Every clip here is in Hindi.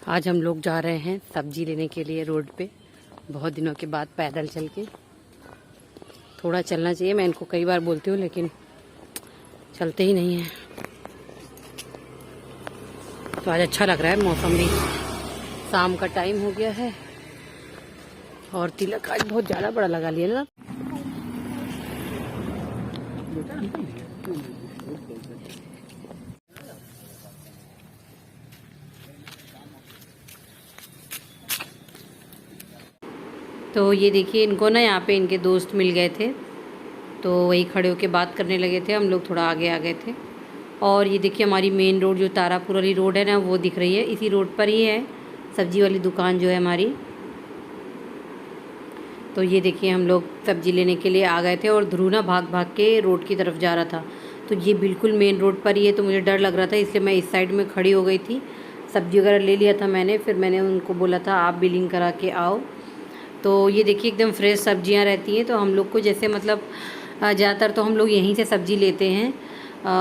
आज हम लोग जा रहे हैं सब्जी लेने के लिए रोड पे, बहुत दिनों के बाद पैदल चल के। थोड़ा चलना चाहिए, मैं इनको कई बार बोलती हूँ लेकिन चलते ही नहीं हैं। तो आज अच्छा लग रहा है, मौसम भी, शाम का टाइम हो गया है और तिलक आज बहुत ज़्यादा बड़ा लगा लिया ना। तो ये देखिए, इनको ना यहाँ पे इनके दोस्त मिल गए थे, तो वही खड़े होके बात करने लगे थे। हम लोग थोड़ा आगे आ गए थे और ये देखिए हमारी मेन रोड जो तारापुर वाली रोड है ना, वो दिख रही है। इसी रोड पर ही है सब्जी वाली दुकान जो है हमारी। तो ये देखिए हम लोग सब्जी लेने के लिए आ गए थे और ध्रुव ना भाग भाग के रोड की तरफ जा रहा था। तो ये बिल्कुल मेन रोड पर ही है, तो मुझे डर लग रहा था, इसलिए मैं इस साइड में खड़ी हो गई थी। सब्जी वगैरह ले लिया था मैंने, फिर मैंने उनको बोला था आप बिलिंग करा के आओ। तो ये देखिए एकदम फ्रेश सब्जियां रहती हैं। तो हम लोग को जैसे मतलब ज़्यादातर तो हम लोग यहीं से सब्ज़ी लेते हैं,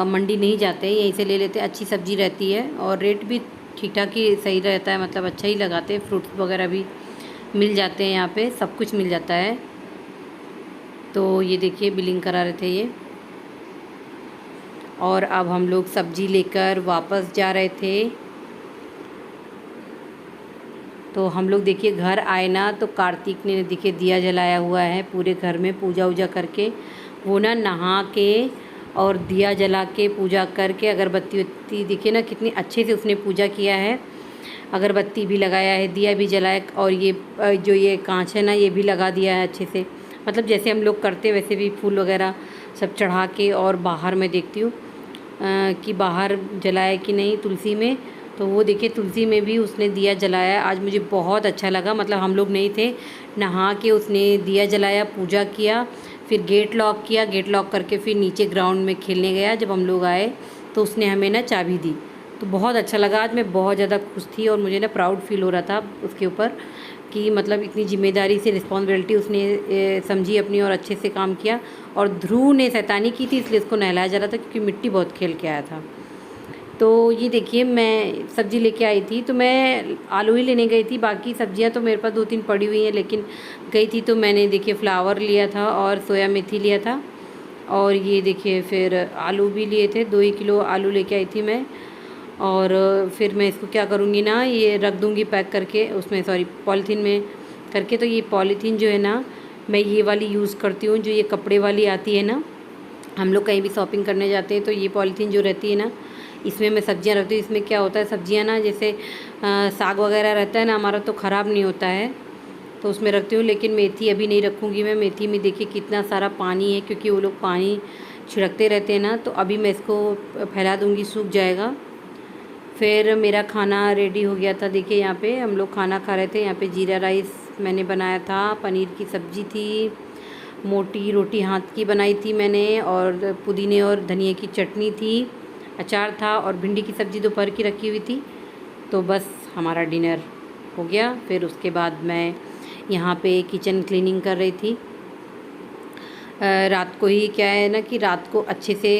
मंडी नहीं जाते हैं, यहीं से ले लेते हैं। अच्छी सब्ज़ी रहती है और रेट भी ठीक ठाक ही सही रहता है, मतलब अच्छा ही लगाते हैं। फ्रूट्स वगैरह भी मिल जाते हैं यहाँ पे, सब कुछ मिल जाता है। तो ये देखिए बिलिंग करा रहे थे ये, और अब हम लोग सब्ज़ी लेकर वापस जा रहे थे। तो हम लोग देखिए घर आए ना, तो कार्तिक ने देखिए दिया जलाया हुआ है पूरे घर में, पूजा वूजा करके। वो ना नहा के और दिया जला के पूजा करके, अगरबत्ती वत्ती देखिए ना कितनी अच्छे से उसने पूजा किया है। अगरबत्ती भी लगाया है, दिया भी जलाया, और ये जो ये कांच है ना, ये भी लगा दिया है अच्छे से। मतलब जैसे हम लोग करते वैसे भी फूल वगैरह सब चढ़ा के। और बाहर मैं देखती हूँ कि बाहर जलाया कि नहीं तुलसी में। तो वो देखिए तुलसी में भी उसने दिया जलाया। आज मुझे बहुत अच्छा लगा, मतलब हम लोग नहीं थे, नहा के उसने दिया जलाया, पूजा किया, फिर गेट लॉक किया। गेट लॉक करके फिर नीचे ग्राउंड में खेलने गया। जब हम लोग आए तो उसने हमें ना चाबी दी, तो बहुत अच्छा लगा। आज मैं बहुत ज़्यादा खुश थी और मुझे ना प्राउड फील हो रहा था उसके ऊपर कि मतलब इतनी जिम्मेदारी से, रिस्पॉन्सिबिलिटी उसने समझी अपनी और अच्छे से काम किया। और ध्रुव ने शैतानी की थी, इसलिए उसको नहलाया जा रहा था क्योंकि मिट्टी बहुत खेल के आया था। तो ये देखिए मैं सब्ज़ी लेके आई थी, तो मैं आलू ही लेने गई थी, बाकी सब्जियां तो मेरे पास 2-3 पड़ी हुई हैं। लेकिन गई थी तो मैंने देखिए फ्लावर लिया था और सोया मेथी लिया था, और ये देखिए फिर आलू भी लिए थे। 2 ही किलो आलू लेके आई थी मैं। और फिर मैं इसको क्या करूँगी ना, ये रख दूँगी पैक करके उसमें, सॉरी पॉलीथीन में करके। तो ये पॉलीथीन जो है ना, मैं ये वाली यूज़ करती हूँ, जो ये कपड़े वाली आती है ना। हम लोग कहीं भी शॉपिंग करने जाते हैं तो ये पॉलीथीन जो रहती है ना, इसमें मैं सब्जियां रखती हूँ। इसमें क्या होता है, सब्जियां ना जैसे साग वगैरह रहता है ना हमारा, तो ख़राब नहीं होता है, तो उसमें रखती हूँ। लेकिन मेथी अभी नहीं रखूँगी मैं। मेथी में देखिए कितना सारा पानी है, क्योंकि वो लोग पानी छिड़कते रहते हैं ना। तो अभी मैं इसको फैला दूँगी, सूख जाएगा। फिर मेरा खाना रेडी हो गया था। देखिए यहाँ पे हम लोग खाना खा रहे थे। यहाँ पे जीरा राइस मैंने बनाया था, पनीर की सब्ज़ी थी, मोटी रोटी हाथ की बनाई थी मैंने, और पुदीने और धनिया की चटनी थी, अचार था, और भिंडी की सब्ज़ी दोपहर की रखी हुई थी। तो बस हमारा डिनर हो गया। फिर उसके बाद मैं यहाँ पे किचन क्लीनिंग कर रही थी। रात को ही क्या है ना कि रात को अच्छे से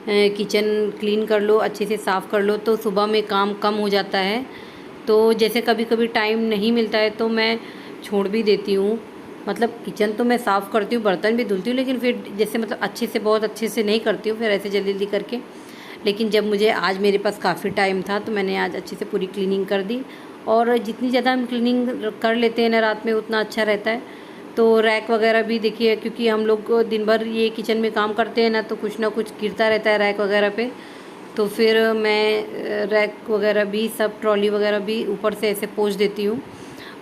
किचन क्लीन कर लो, अच्छे से साफ़ कर लो, तो सुबह में काम कम हो जाता है। तो जैसे कभी कभी टाइम नहीं मिलता है तो मैं छोड़ भी देती हूँ। मतलब किचन तो मैं साफ़ करती हूँ, बर्तन भी धुलती हूँ, लेकिन फिर जैसे मतलब अच्छे से, बहुत अच्छे से नहीं करती हूँ फिर ऐसे जल्दी जल्दी करके। लेकिन जब मुझे आज मेरे पास काफ़ी टाइम था तो मैंने आज अच्छे से पूरी क्लीनिंग कर दी। और जितनी ज़्यादा हम क्लीनिंग कर लेते हैं ना रात में, उतना अच्छा रहता है। तो रैक वगैरह भी देखिए, क्योंकि हम लोग दिन भर ये किचन में काम करते हैं ना, तो कुछ ना कुछ गिरता रहता है रैक वगैरह पे। तो फिर मैं रैक वगैरह भी सब, ट्रॉली वगैरह भी ऊपर से ऐसे पोंछ देती हूँ।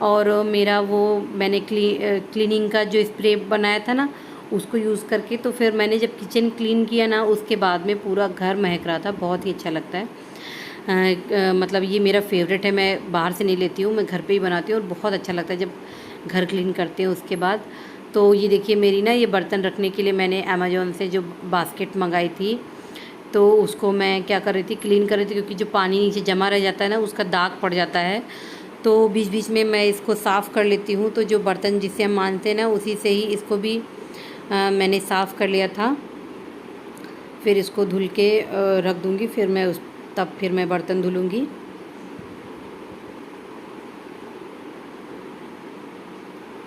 और मेरा वो मैंने क्लीनिंग का जो स्प्रे बनाया था ना, उसको यूज़ करके, तो फिर मैंने जब किचन क्लीन किया ना, उसके बाद में पूरा घर महक रहा था। बहुत ही अच्छा लगता है। मतलब ये मेरा फेवरेट है, मैं बाहर से नहीं लेती हूँ, मैं घर पे ही बनाती हूँ, और बहुत अच्छा लगता है जब घर क्लीन करते हैं उसके बाद। तो ये देखिए मेरी ना, ये बर्तन रखने के लिए मैंने अमेज़ोन से जो बास्केट मंगाई थी, तो उसको मैं क्या कर रही थी, क्लीन कर रही थी, क्योंकि जो पानी नीचे जमा रह जाता है ना, उसका दाग पड़ जाता है। तो बीच बीच में मैं इसको साफ़ कर लेती हूँ। तो जो बर्तन जिससे हम मानते हैं ना, उसी से ही इसको भी मैंने साफ़ कर लिया था। फिर इसको धुल के रख दूँगी, फिर मैं फिर मैं बर्तन धुलूँगी।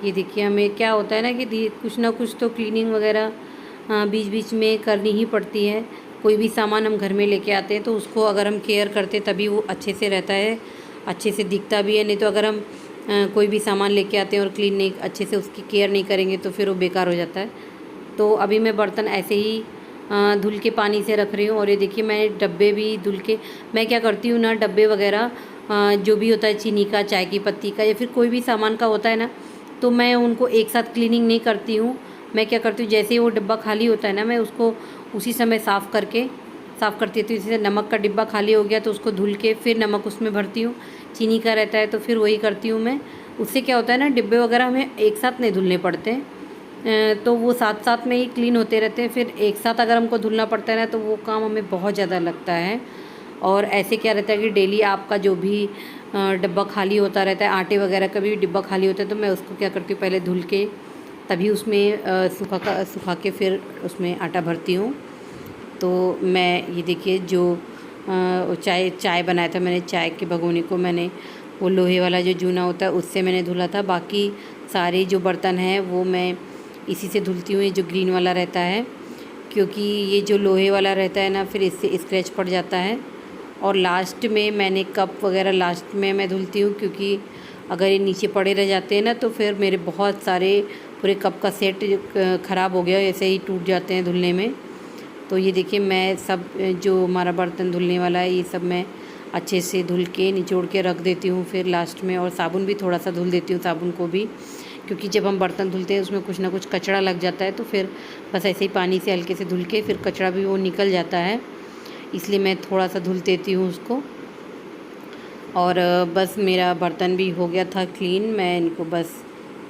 ये देखिए हमें क्या होता है ना कि कुछ ना कुछ तो क्लीनिंग वगैरह बीच बीच में करनी ही पड़ती है। कोई भी सामान हम घर में लेके आते हैं तो उसको अगर हम केयर करते तभी वो अच्छे से रहता है, अच्छे से दिखता भी है। नहीं तो अगर हम कोई भी सामान लेके आते हैं और क्लीन नहीं अच्छे से उसकी केयर नहीं करेंगे तो फिर वो बेकार हो जाता है। तो अभी मैं बर्तन ऐसे ही धुल के पानी से रख रही हूँ। और ये देखिए मैं डब्बे भी धुल के, मैं क्या करती हूँ ना, डब्बे वगैरह जो भी होता है चीनी का, चाय की पत्ती का या फिर कोई भी सामान का होता है ना, तो मैं उनको एक साथ क्लीनिंग नहीं करती हूँ। मैं क्या करती हूँ, जैसे ही वो डिब्बा खाली होता है ना, मैं उसको उसी समय साफ़ करती रहती हूँ। जैसे नमक का डिब्बा खाली हो गया तो उसको धुल के फिर नमक उसमें भरती हूँ। चीनी का रहता है तो फिर वही करती हूँ मैं। उससे क्या होता है ना, डिब्बे वगैरह हमें एक साथ नहीं धुलने पड़ते, तो वो साथ साथ में ही क्लीन होते रहते हैं। फिर एक साथ अगर हमको धुलना पड़ता है ना तो वो काम हमें बहुत ज़्यादा लगता है। और ऐसे क्या रहता है कि डेली आपका जो भी डिब्बा खाली होता रहता है, आटे वगैरह का भी डिब्बा खाली होता है, तो मैं उसको क्या करती हूँ, पहले धुल के तभी उसमें सुखा के फिर उसमें आटा भरती हूँ। तो मैं ये देखिए जो चाय बनाया था मैंने, चाय के भगोने को मैंने वो लोहे वाला जो जूना होता है उससे मैंने धुला था। बाकी सारे जो बर्तन हैं वो मैं इसी से धुलती हूँ, ये जो ग्रीन वाला रहता है, क्योंकि ये जो लोहे वाला रहता है ना फिर इससे स्क्रैच पड़ जाता है। और लास्ट में मैंने कप वगैरह लास्ट में मैं धुलती हूँ, क्योंकि अगर ये नीचे पड़े रह जाते हैं ना तो फिर मेरे बहुत सारे पूरे कप का सेट ख़राब हो गया, ऐसे ही टूट जाते हैं धुलने में। तो ये देखिए मैं सब जो हमारा बर्तन धुलने वाला है ये सब मैं अच्छे से धुल के निचोड़ के रख देती हूँ फिर लास्ट में। और साबुन भी थोड़ा सा धुल देती हूँ, साबुन को भी, क्योंकि जब हम बर्तन धुलते हैं उसमें कुछ ना कुछ कचरा लग जाता है, तो फिर बस ऐसे ही पानी से हल्के से धुल के फिर कचरा भी वो निकल जाता है, इसलिए मैं थोड़ा सा धुल देती हूँ उसको। और बस मेरा बर्तन भी हो गया था क्लीन, मैं इनको बस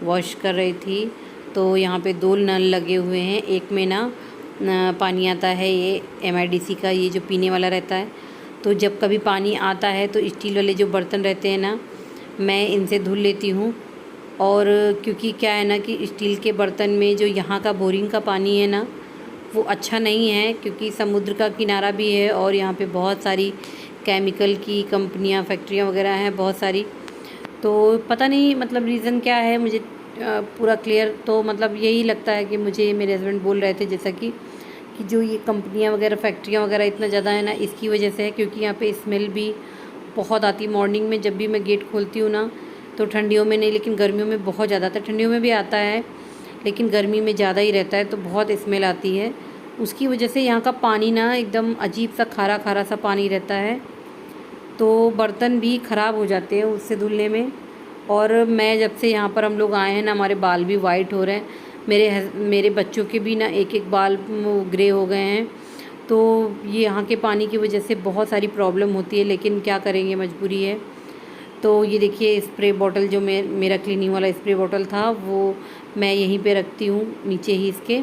वॉश कर रही थी। तो यहाँ पे 2 नल लगे हुए हैं, एक में ना पानी आता है ये MIDC का, ये जो पीने वाला रहता है। तो जब कभी पानी आता है तो स्टील वाले जो बर्तन रहते हैं ना, मैं इनसे धुल लेती हूँ। और क्योंकि क्या है ना कि स्टील के बर्तन में जो यहाँ का बोरिंग का पानी है ना वो अच्छा नहीं है, क्योंकि समुद्र का किनारा भी है और यहाँ पे बहुत सारी केमिकल की कंपनियाँ, फैक्ट्रियाँ वगैरह हैं बहुत सारी। तो पता नहीं मतलब रीज़न क्या है, मुझे पूरा क्लियर तो मतलब यही लगता है कि मुझे मेरे हस्बैंड बोल रहे थे जैसा कि जो ये कंपनियाँ वगैरह, फैक्ट्रियाँ वगैरह इतना ज़्यादा है ना, इसकी वजह से है। क्योंकि यहाँ पे स्मेल भी बहुत आती है मॉर्निंग में, जब भी मैं गेट खोलती हूँ ना, तो ठंडियों में नहीं लेकिन गर्मियों में बहुत ज़्यादा आता है। ठंडियों में भी आता है लेकिन गर्मी में ज़्यादा ही रहता है, तो बहुत स्मेल आती है। उसकी वजह से यहाँ का पानी ना एकदम अजीब सा खारा खारा सा पानी रहता है, तो बर्तन भी ख़राब हो जाते हैं उससे धुलने में। और मैं जब से यहाँ पर हम लोग आए हैं ना, हमारे बाल भी वाइट हो रहे हैं, मेरे बच्चों के भी ना एक एक बाल ग्रे हो गए हैं। तो ये यहाँ के पानी की वजह से बहुत सारी प्रॉब्लम होती है, लेकिन क्या करेंगे, मजबूरी है। तो ये देखिए स्प्रे बॉटल जो मेरा क्लीनिंग वाला स्प्रे बॉटल था वो मैं यहीं पे रखती हूँ नीचे ही इसके।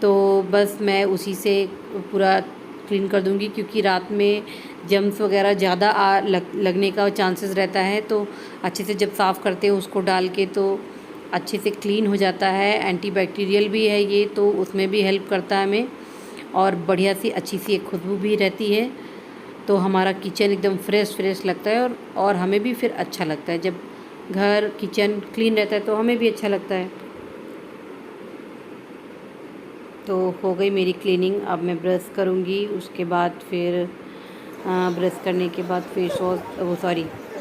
तो बस मैं उसी से पूरा क्लीन कर दूँगी, क्योंकि रात में जम्स वगैरह ज़्यादा लगने का चांसेस रहता है। तो अच्छे से जब साफ़ करते हैं उसको डाल के तो अच्छे से क्लीन हो जाता है। एंटीबैक्टीरियल भी है ये, तो उसमें भी हेल्प करता है हमें, और बढ़िया सी अच्छी सी एक खुशबू भी रहती है। तो हमारा किचन एकदम फ्रेश लगता है, और हमें भी फिर अच्छा लगता है जब घर किचन क्लीन रहता है, तो हमें भी अच्छा लगता है। तो हो गई मेरी क्लीनिंग, अब मैं ब्रश करूँगी। उसके बाद फिर ब्रश करने के बाद फेस वॉश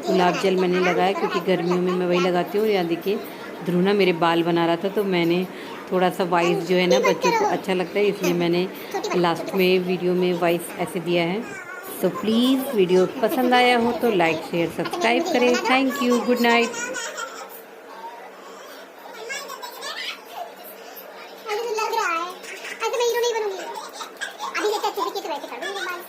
गुलाब जल मैंने लगाया, क्योंकि गर्मियों में मैं वही लगाती हूँ। यहाँ देखिए ध्रुव ना मेरे बाल बना रहा था, तो मैंने थोड़ा सा वॉइस जो है ना बच्चों को अच्छा लगता है, इसलिए मैंने लास्ट में वीडियो में वॉइस ऐसे दिया है। तो प्लीज़ वीडियो पसंद आया हो तो लाइक शेयर सब्सक्राइब करें। Thank you, good night. लग रहा है ऐसे मैं हीरो नहीं बनूंगी, अभी जैसे अच्छे से वैसे कर दूंगी बाल।